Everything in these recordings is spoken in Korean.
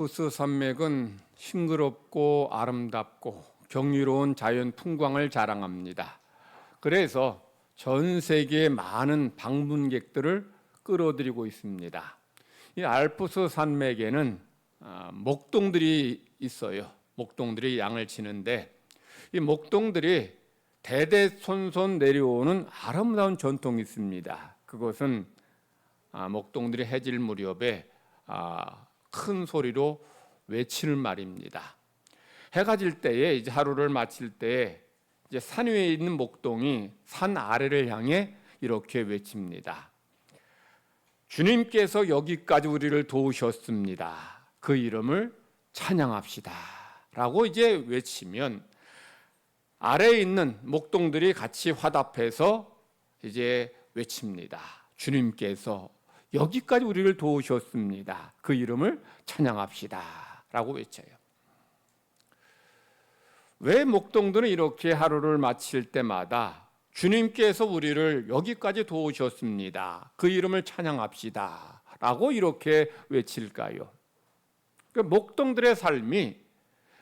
알프스 산맥은 싱그럽고 아름답고 경이로운 자연 풍광을 자랑합니다. 그래서 전 세계의 많은 방문객들을 끌어들이고 있습니다. 이 알프스 산맥에는 목동들이 있어요. 목동들이 양을 치는데 이 목동들이 대대손손 내려오는 아름다운 전통이 있습니다. 그것은 목동들이 해질 무렵에 큰 소리로 외치는 말입니다. 해가 질 때에 이제 하루를 마칠 때에 이제 산 위에 있는 목동이 산 아래를 향해 이렇게 외칩니다. 주님께서 여기까지 우리를 도우셨습니다. 그 이름을 찬양합시다. 라고 이제 외치면 아래에 있는 목동들이 같이 화답해서 이제 외칩니다. 주님께서 여기까지 우리를 도우셨습니다. 그 이름을 찬양합시다. 라고 외쳐요. 왜 목동들은 이렇게 하루를 마칠 때마다 주님께서 우리를 여기까지 도우셨습니다. 그 이름을 찬양합시다. 라고 이렇게 외칠까요? 목동들의 삶이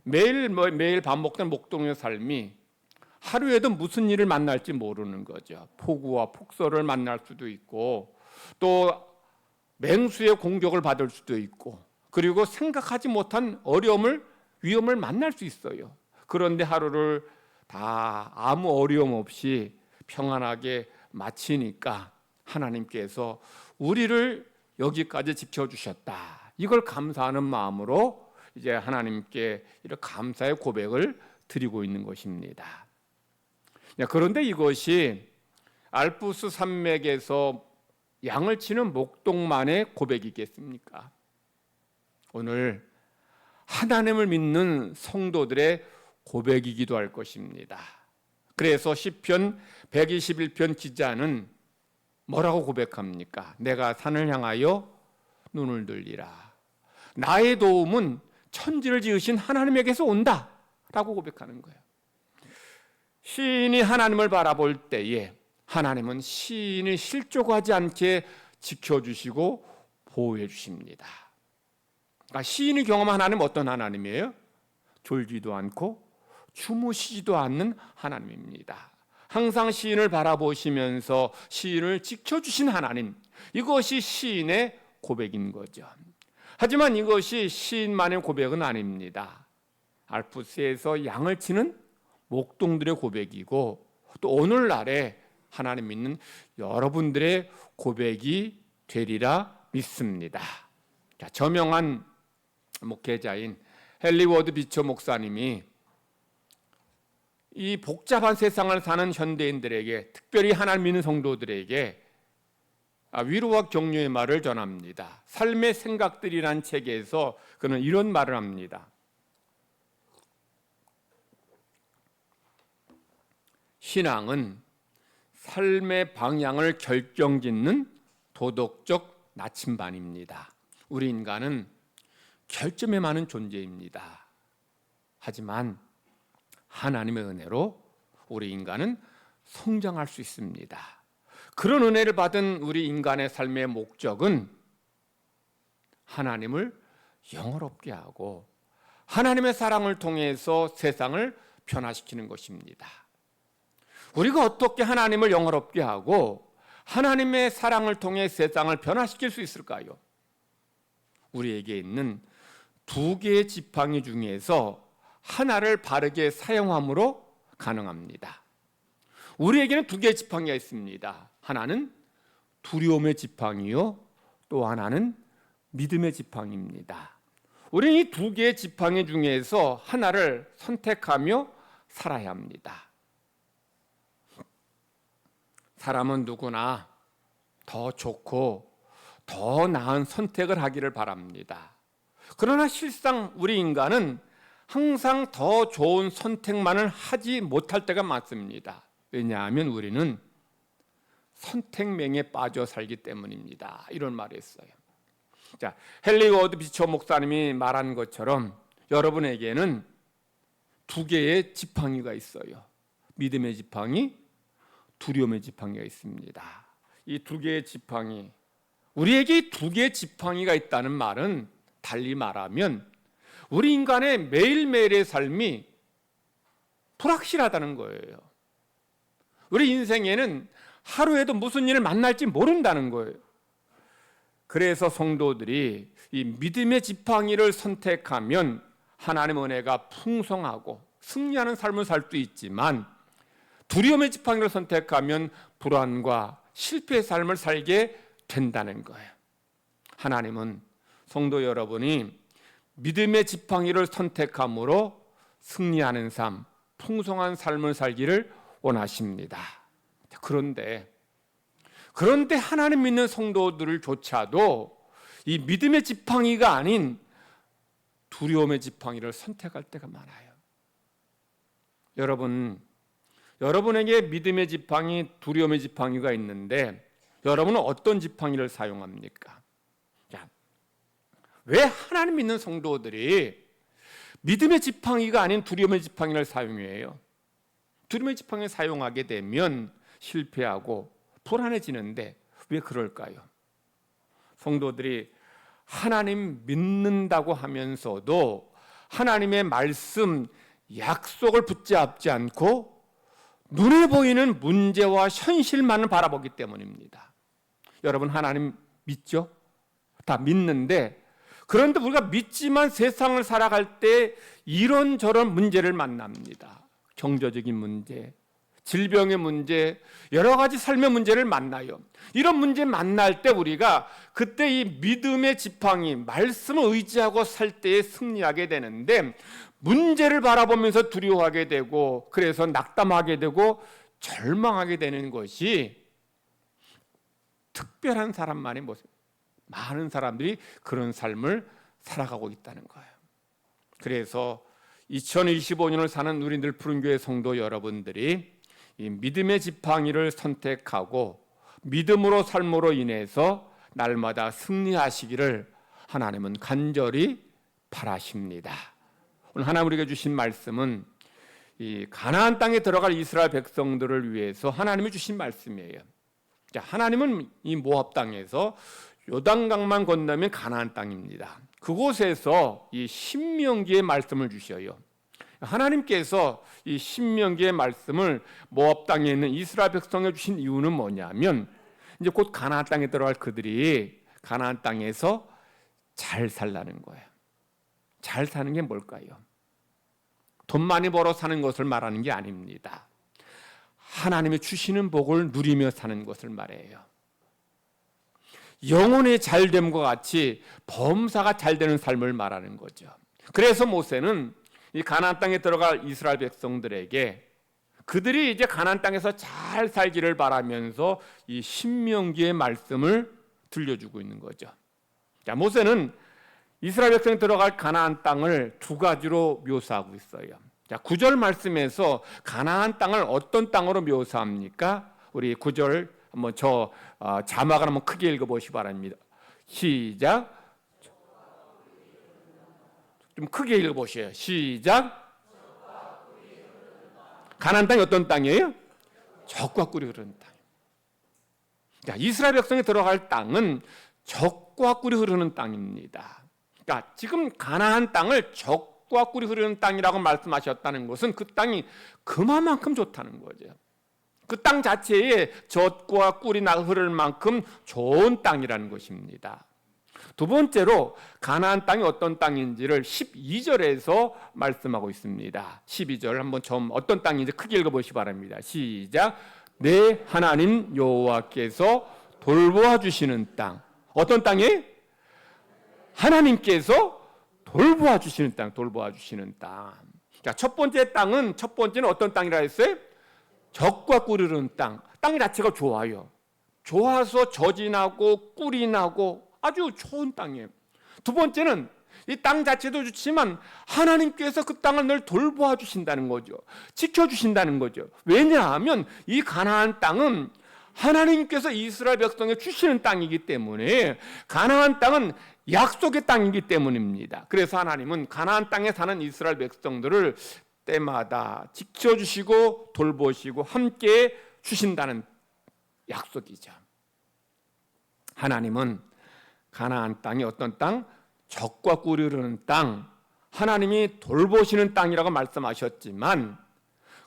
매일 반복된 목동의 삶이 하루에도 무슨 일을 만날지 모르는 거죠. 폭우와 폭설을 만날 수도 있고 또 맹수의 공격을 받을 수도 있고 그리고 생각하지 못한 위험을 만날 수 있어요. 그런데 하루를 다 아무 어려움 없이 평안하게 마치니까 하나님께서 우리를 여기까지 지켜주셨다. 이걸 감사하는 마음으로 이제 하나님께 이런 감사의 고백을 드리고 있는 것입니다. 그런데 이것이 알프스 산맥에서 양을 치는 목동만의 고백이겠습니까? 오늘 하나님을 믿는 성도들의 고백이기도 할 것입니다. 그래서 시편 121편 기자는 뭐라고 고백합니까? 내가 산을 향하여 눈을 들리라. 나의 도움은 천지를 지으신 하나님에게서 온다. 라고 고백하는 거예요. 시인이 하나님을 바라볼 때에 하나님은 시인이 실족하지 않게 지켜주시고 보호해 주십니다. 그러니까 시인이 경험한 하나님은 어떤 하나님이에요? 졸지도 않고 주무시지도 않는 하나님입니다. 항상 시인을 바라보시면서 시인을 지켜주신 하나님, 이것이 시인의 고백인 거죠. 하지만 이것이 시인만의 고백은 아닙니다. 알프스에서 양을 치는 목동들의 고백이고 또 오늘날에 하나님 믿는 여러분들의 고백이 되리라 믿습니다. 자, 저명한 목회자인 헨리 워드 비처 목사님이 이 복잡한 세상을 사는 현대인들에게, 특별히 하나님 믿는 성도들에게 위로와 격려의 말을 전합니다. 삶의 생각들이란 책에서 그는 이런 말을 합니다. 신앙은 삶의 방향을 결정짓는 도덕적 나침반입니다. 우리 인간은 결점에 많은 존재입니다. 하지만 하나님의 은혜로 우리 인간은 성장할 수 있습니다. 그런 은혜를 받은 우리 인간의 삶의 목적은 하나님을 영화롭게 하고 하나님의 사랑을 통해서 세상을 변화시키는 것입니다. 우리가 어떻게 하나님을 영화롭게 하고 하나님의 사랑을 통해 세상을 변화시킬 수 있을까요? 우리에게 있는 두 개의 지팡이 중에서 하나를 바르게 사용함으로 가능합니다. 우리에게는 두 개의 지팡이가 있습니다. 하나는 두려움의 지팡이요, 또 하나는 믿음의 지팡이입니다. 우리는 이 두 개의 지팡이 중에서 하나를 선택하며 살아야 합니다. 사람은 누구나 더 좋고 더 나은 선택을 하기를 바랍니다. 그러나 실상 우리 인간은 항상 더 좋은 선택만을 하지 못할 때가 많습니다. 왜냐하면 우리는 선택맹에 빠져 살기 때문입니다. 이런 말을 했어요. 자, 헨리 워드 비처 목사님이 말한 것처럼 여러분에게는 두 개의 지팡이가 있어요. 믿음의 지팡이, 두려움의 지팡이가 있습니다. 이 두 개의 지팡이, 우리에게 두 개의 지팡이가 있다는 말은 달리 말하면 우리 인간의 매일매일의 삶이 불확실하다는 거예요. 우리 인생에는 하루에도 무슨 일을 만날지 모른다는 거예요. 그래서 성도들이 이 믿음의 지팡이를 선택하면 하나님의 은혜가 풍성하고 승리하는 삶을 살 수 있지만, 두려움의 지팡이를 선택하면 불안과 실패의 삶을 살게 된다는 거예요. 하나님은 성도 여러분이 믿음의 지팡이를 선택함으로 승리하는 삶, 풍성한 삶을 살기를 원하십니다. 그런데 하나님 믿는 성도들조차도 이 믿음의 지팡이가 아닌 두려움의 지팡이를 선택할 때가 많아요. 여러분에게 믿음의 지팡이, 두려움의 지팡이가 있는데 여러분은 어떤 지팡이를 사용합니까? 왜 하나님 믿는 성도들이 믿음의 지팡이가 아닌 두려움의 지팡이를 사용해요? 두려움의 지팡이를 사용하게 되면 실패하고 불안해지는데 왜 그럴까요? 성도들이 하나님 믿는다고 하면서도 하나님의 말씀, 약속을 붙잡지 않고 눈에 보이는 문제와 현실만을 바라보기 때문입니다. 여러분, 하나님 믿죠? 다 믿는데, 그런데 우리가 믿지만 세상을 살아갈 때 이런저런 문제를 만납니다. 경제적인 문제, 질병의 문제, 여러 가지 삶의 문제를 만나요. 이런 문제 만날 때 우리가 그때 이 믿음의 지팡이, 말씀을 의지하고 살 때에 승리하게 되는데, 문제를 바라보면서 두려워하게 되고, 그래서 낙담하게 되고 절망하게 되는 것이 특별한 사람만의 모습. 많은 사람들이 그런 삶을 살아가고 있다는 거예요. 그래서 2025년을 사는 우리들 푸른교회 성도 여러분들이 이 믿음의 지팡이를 선택하고 믿음으로 삶으로 인해서 날마다 승리하시기를 하나님은 간절히 바라십니다. 오늘 하나님 우리에게 주신 말씀은 이 가나안 땅에 들어갈 이스라엘 백성들을 위해서 하나님이 주신 말씀이에요. 하나님은 이 모압 땅에서 요단강만 건너면 가나안 땅입니다. 그곳에서 이 신명기의 말씀을 주셔요. 하나님께서 이 신명기의 말씀을 모압 땅에 있는 이스라엘 백성에 주신 이유는 뭐냐면, 이제 곧 가나안 땅에 들어갈 그들이 가나안 땅에서 잘 살라는 거예요. 잘 사는 게 뭘까요? 돈 많이 벌어 사는 것을 말하는 게 아닙니다. 하나님이 주시는 복을 누리며 사는 것을 말해요. 영혼이 잘됨과 같이 범사가 잘되는 삶을 말하는 거죠. 그래서 모세는 이 가나안 땅에 들어갈 이스라엘 백성들에게 그들이 이제 가나안 땅에서 잘 살기를 바라면서 이 신명기의 말씀을 들려주고 있는 거죠. 자, 모세는 이스라엘 백성이 들어갈 가나안 땅을 두 가지로 묘사하고 있어요. 자, 9절 말씀에서 가나안 땅을 어떤 땅으로 묘사합니까? 우리 9절 한번 자막을 한번 크게 읽어보시기 바랍니다. 시작. 좀 크게 읽어보세요. 시작. 가나안 땅이 어떤 땅이에요? 젖과 꿀이 흐르는 땅. 자, 이스라엘 백성이 들어갈 땅은 젖과 꿀이 흐르는 땅입니다. 그러니까 지금 가나안 땅을 젖과 꿀이 흐르는 땅이라고 말씀하셨다는 것은 그 땅이 그만큼 좋다는 거죠. 그 땅 자체에 젖과 꿀이 흐를 만큼 좋은 땅이라는 것입니다. 두 번째로 가나안 땅이 어떤 땅인지를 12절에서 말씀하고 있습니다. 12절 한번 좀 어떤 땅인지 크게 읽어보시기 바랍니다. 시작. 내 하나님 여호와께서 돌보아 주시는 땅. 어떤 땅이에요? 하나님께서 돌보아 주시는 땅, 돌보아 주시는 땅. 자, 첫 번째는 어떤 땅이라 했어요? 젖과 꿀이 흐르는 땅. 땅 자체가 좋아요. 좋아서 젖이 나고 꿀이 나고 아주 좋은 땅이에요. 두 번째는 이 땅 자체도 좋지만 하나님께서 그 땅을 늘 돌보아 주신다는 거죠. 지켜주신다는 거죠. 왜냐하면 이 가나안 땅은 하나님께서 이스라엘 백성에 주시는 땅이기 때문에, 가나안 땅은 약속의 땅이기 때문입니다. 그래서 하나님은 가나안 땅에 사는 이스라엘 백성들을 때마다 지켜주시고 돌보시고 함께 주신다는 약속이죠. 하나님은 가나안 땅이 어떤 땅? 적과 꿀이 흐르는 땅, 하나님이 돌보시는 땅이라고 말씀하셨지만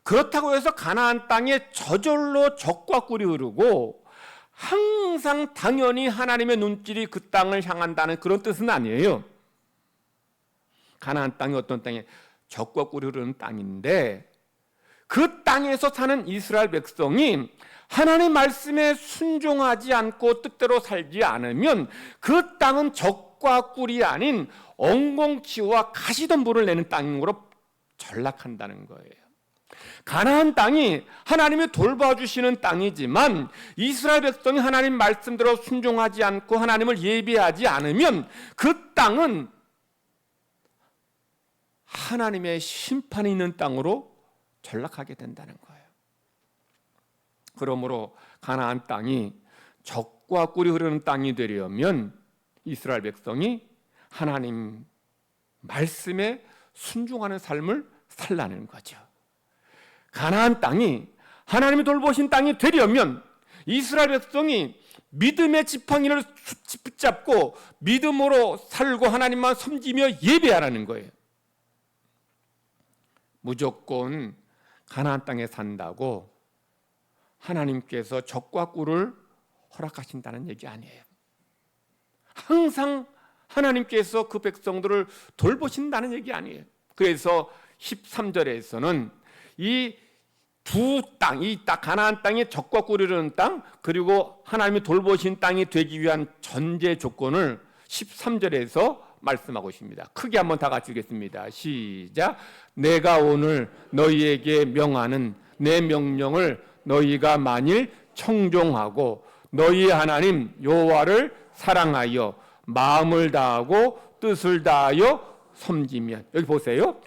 그렇다고 해서 가나안 땅에 저절로 적과 꿀이 흐르고 항상 당연히 하나님의 눈길이 그 땅을 향한다는 그런 뜻은 아니에요. 가나안 땅이 어떤 땅에 적과 꿀이 흐르는 땅인데 그 땅에서 사는 이스라엘 백성이 하나님 말씀에 순종하지 않고 뜻대로 살지 않으면 그 땅은 적과 꿀이 아닌 엉겅퀴와 가시덤불을 내는 땅으로 전락한다는 거예요. 가나안 땅이 하나님이 돌봐주시는 땅이지만 이스라엘 백성이 하나님 말씀대로 순종하지 않고 하나님을 예배하지 않으면 그 땅은 하나님의 심판이 있는 땅으로 전락하게 된다는 거예요. 그러므로 가나안 땅이 적과 꿀이 흐르는 땅이 되려면 이스라엘 백성이 하나님 말씀에 순종하는 삶을 살라는 거죠. 가나안 땅이 하나님이 돌보신 땅이 되려면 이스라엘 백성이 믿음의 지팡이를 붙잡고 믿음으로 살고 하나님만 섬기며 예배하라는 거예요. 무조건 가나안 땅에 산다고 하나님께서 적과 꿀을 허락하신다는 얘기 아니에요. 항상 하나님께서 그 백성들을 돌보신다는 얘기 아니에요. 그래서 13절에서는 이 두 땅, 이 가나안 땅이 적과 꿀이 흐르는 땅, 그리고 하나님이 돌보신 땅이 되기 위한 전제 조건을 13절에서 말씀하고 있습니다. 크게 한번 다 같이 읽겠습니다. 시작. 내가 오늘 너희에게 명하는 내 명령을 너희가 만일 청종하고 너희 하나님 여호와를 사랑하여 마음을 다하고 뜻을 다하여 섬기면, 여기 보세요.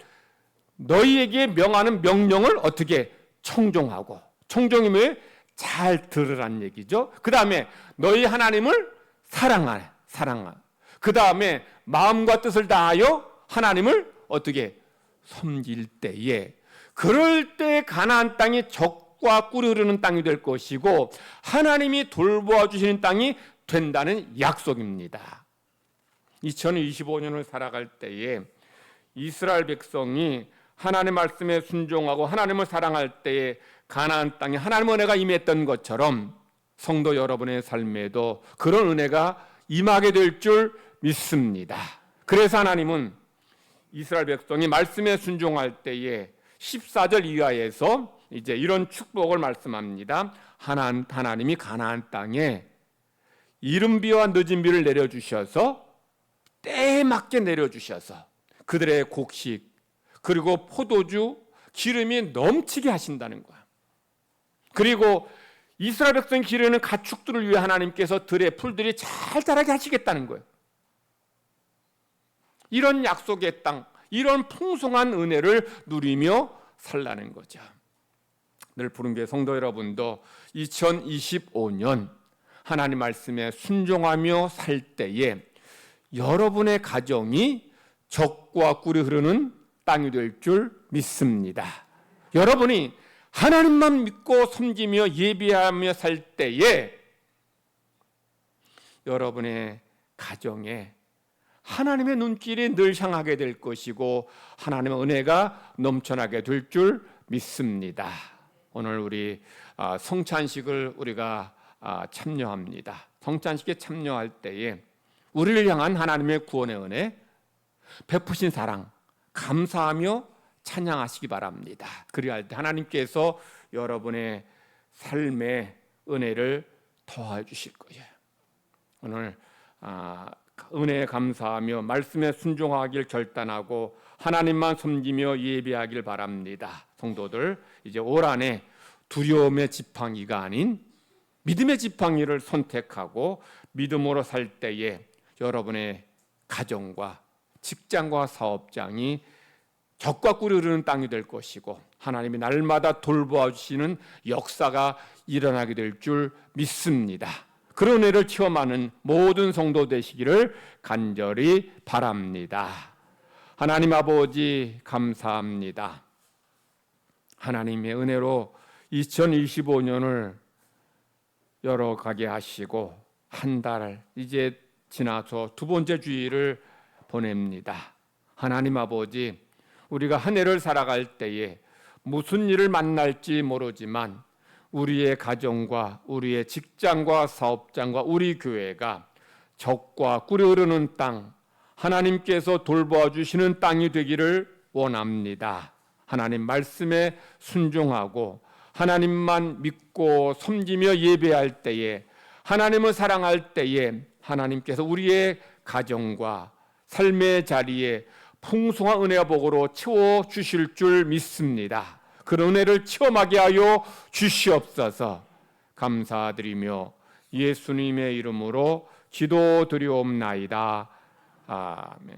너희에게 명하는 명령을 어떻게 청종하고, 청종이 뭐예요? 잘 들으라는 얘기죠. 그 다음에 너희 하나님을 사랑하라. 그 다음에 마음과 뜻을 다하여 하나님을 어떻게 섬길 때에, 그럴 때 가나안 땅이 적과 꿀이 흐르는 땅이 될 것이고 하나님이 돌보아 주시는 땅이 된다는 약속입니다. 2025년을 살아갈 때에 이스라엘 백성이 하나님의 말씀에 순종하고 하나님을 사랑할 때에 가나안 땅에 하나님의 은혜가 임했던 것처럼 성도 여러분의 삶에도 그런 은혜가 임하게 될 줄 믿습니다. 그래서 하나님은 이스라엘 백성이 말씀에 순종할 때에 14절 이하에서 이제 이런 축복을 말씀합니다. 하나님이 가나안 땅에 이른 비와 늦은 비를 내려주셔서 때에 맞게 내려주셔서 그들의 곡식 그리고 포도주, 기름이 넘치게 하신다는 거야. 그리고 이스라엘 백성이 기르는 가축들을 위해 하나님께서 들의 풀들이 잘 자라게 하시겠다는 거예요. 이런 약속의 땅, 이런 풍성한 은혜를 누리며 살라는 거죠. 늘 부른교회 성도 여러분도 2025년 하나님 말씀에 순종하며 살 때에 여러분의 가정이 적과 꿀이 흐르는 땅이 될 줄 믿습니다. 여러분이 하나님만 믿고 섬기며 예배하며 살 때에 여러분의 가정에 하나님의 눈길이 늘 향하게 될 것이고 하나님의 은혜가 넘쳐나게 될 줄 믿습니다. 오늘 우리 성찬식을 우리가 참여합니다. 성찬식에 참여할 때에 우리를 향한 하나님의 구원의 은혜, 베푸신 사랑 감사하며 찬양하시기 바랍니다. 그리할 때 하나님께서 여러분의 삶의 은혜를 더해 주실 거예요. 오늘 은혜에 감사하며 말씀에 순종하길 결단하고 하나님만 섬기며 예배하길 바랍니다. 성도들, 이제 올 한해 두려움의 지팡이가 아닌 믿음의 지팡이를 선택하고 믿음으로 살 때에 여러분의 가정과 직장과 사업장이 적과 꿀이 흐르는 땅이 될 것이고 하나님이 날마다 돌보아 주시는 역사가 일어나게 될 줄 믿습니다. 그런 은혜를 체험하는 모든 성도 되시기를 간절히 바랍니다. 하나님 아버지 감사합니다. 하나님의 은혜로 2025년을 열어가게 하시고 한 달 이제 지나서 두 번째 주일을 보냅니다. 하나님 아버지, 우리가 한 해를 살아갈 때에 무슨 일을 만날지 모르지만 우리의 가정과 우리의 직장과 사업장과 우리 교회가 적과 꿀이 흐르는 땅, 하나님께서 돌보아 주시는 땅이 되기를 원합니다. 하나님 말씀에 순종하고 하나님만 믿고 섬기며 예배할 때에, 하나님을 사랑할 때에 하나님께서 우리의 가정과 삶의 자리에 풍성한 은혜와 복으로 채워주실 줄 믿습니다. 그런 은혜를 체험하게 하여 주시옵소서. 감사드리며 예수님의 이름으로 기도드리옵나이다. 아멘.